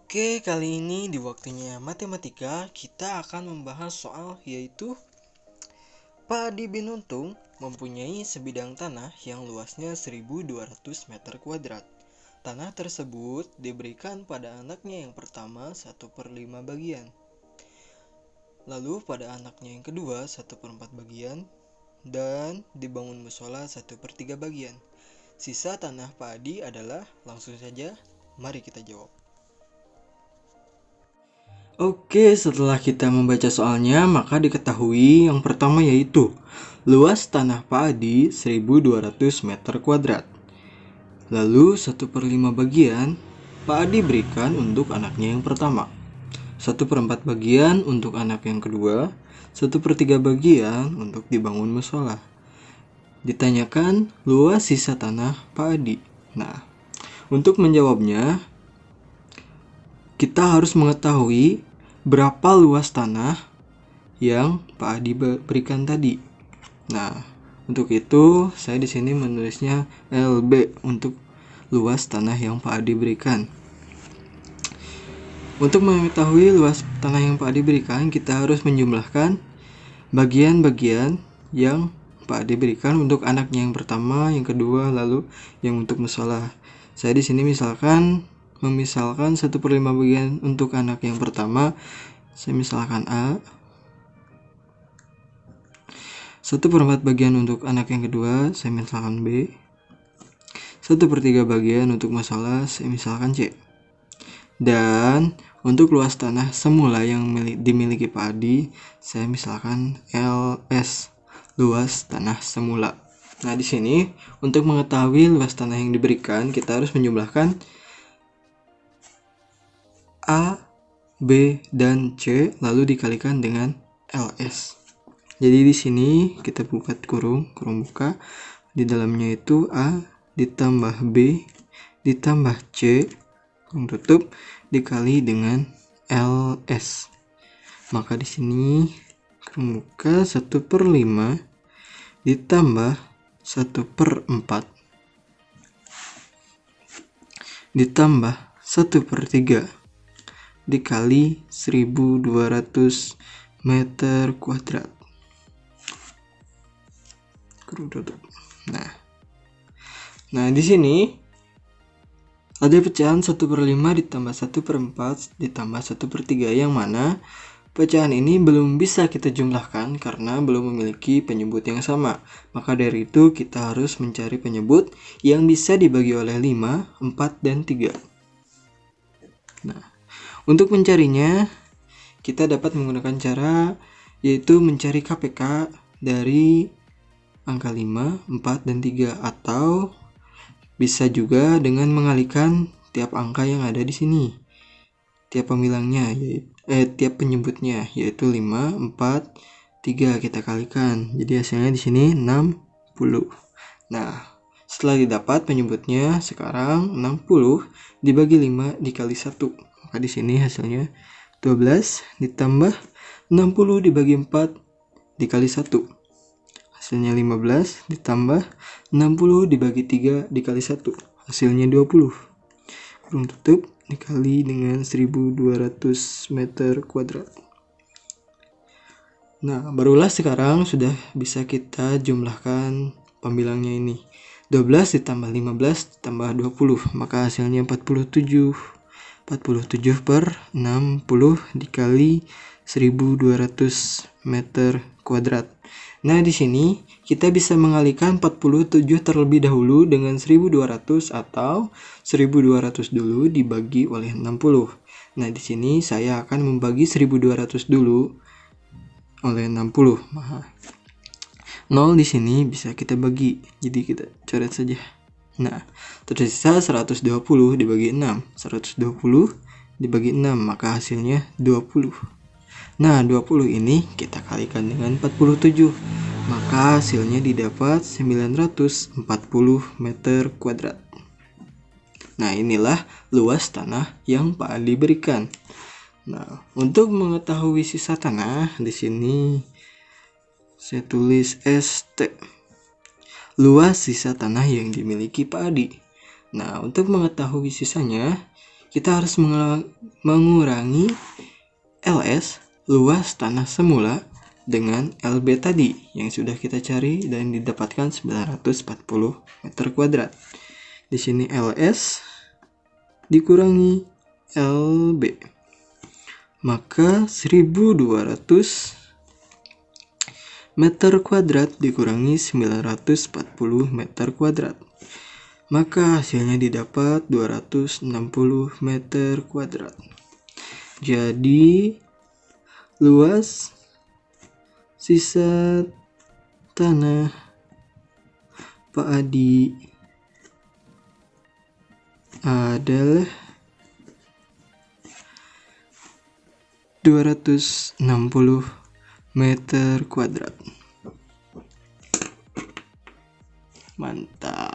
Oke, kali ini di waktunya matematika kita akan membahas soal yaitu Pak Adi Binuntung mempunyai sebidang tanah yang luasnya 1.200 meter kuadrat. Tanah tersebut diberikan pada anaknya yang pertama 1/5 bagian. Lalu pada anaknya yang kedua 1/4 bagian dan dibangun musola 1/3 bagian. Sisa tanah Pak Adi adalah, langsung saja mari kita jawab. Oke, setelah kita membaca soalnya, maka diketahui yang pertama yaitu luas tanah Pak Adi 1.200 meter kuadrat. Lalu 1/5 bagian Pak Adi berikan untuk anaknya yang pertama, 1/4 bagian untuk anak yang kedua, 1/3 bagian untuk dibangun musola. Ditanyakan luas sisa tanah Pak Adi. Nah, untuk menjawabnya, kita harus mengetahui berapa luas tanah yang Pak Adi berikan tadi. Nah, untuk itu saya di sini menulisnya LB untuk luas tanah yang Pak Adi berikan. Untuk mengetahui luas tanah yang Pak Adi berikan, kita harus menjumlahkan bagian-bagian yang Pak Adi berikan untuk anaknya yang pertama, yang kedua, lalu yang untuk musola. Saya di sini memisalkan 1/5 bagian untuk anak yang pertama, saya misalkan A. 1/4 bagian untuk anak yang kedua, saya misalkan B. 1/3 bagian untuk musola, saya misalkan C. Dan untuk luas tanah semula yang dimiliki Pak Adi, saya misalkan LS, luas tanah semula. Nah, di sini untuk mengetahui luas tanah yang diberikan, kita harus menjumlahkan A, B, dan C lalu dikalikan dengan LS. Jadi di sini kita buka kurung buka, di dalamnya itu A ditambah B ditambah C kurung tutup dikali dengan LS. Maka di sini kurung buka 1/5 ditambah 1/4 ditambah 1/3 dikali 1.200 meter kuadrat. Nah, di sini ada pecahan 1/5 ditambah 1/4 ditambah 1/3, yang mana pecahan ini belum bisa kita jumlahkan karena belum memiliki penyebut yang sama. Maka dari itu kita harus mencari penyebut yang bisa dibagi oleh 5, 4, dan 3. Nah, untuk mencarinya, kita dapat menggunakan cara yaitu mencari KPK dari angka 5, 4, dan 3, atau bisa juga dengan mengalihkan tiap angka yang ada di sini. Tiap pemilangnya, tiap penyebutnya yaitu 5, 4, 3 kita kalikan. Jadi hasilnya di sini 60. Nah, setelah didapat penyebutnya, sekarang 60 dibagi 5 dikali 1. Maka di sini hasilnya 12 ditambah 60 dibagi 4 dikali 1. Hasilnya 15 ditambah 60 dibagi 3 dikali 1. Hasilnya 20. Kurung tutup dikali dengan 1.200 meter kuadrat. Nah, barulah sekarang sudah bisa kita jumlahkan pembilangnya ini. 12 ditambah 15 ditambah 20, maka hasilnya 47. 47/60 dikali 1.200 meter kuadrat. Nah, di sini kita bisa mengalihkan 47 terlebih dahulu dengan 1.200 atau 1.200 dulu dibagi oleh 60. Nah, di sini saya akan membagi 1.200 dulu oleh 60. Nah, 0 di sini bisa kita bagi. Jadi kita coret saja. Nah, tersisa 120 dibagi 6. 120 dibagi 6, maka hasilnya 20. Nah, 20 ini kita kalikan dengan 47. Maka hasilnya didapat 940 meter kuadrat. Nah, inilah luas tanah yang Pak Adi berikan. Nah, untuk mengetahui sisa tanah, di sini saya tulis ST. Luas sisa tanah yang dimiliki Pak Adi. Nah, untuk mengetahui sisanya, kita harus mengurangi LS, luas tanah semula, dengan LB tadi yang sudah kita cari dan didapatkan 940 meter kuadrat. Di sini LS dikurangi LB, maka 1200 meter kuadrat dikurangi 940 meter kuadrat, maka hasilnya didapat 260 meter kuadrat. Jadi luas sisa tanah Pak Adi adalah 260 meter kuadrat. Mantap.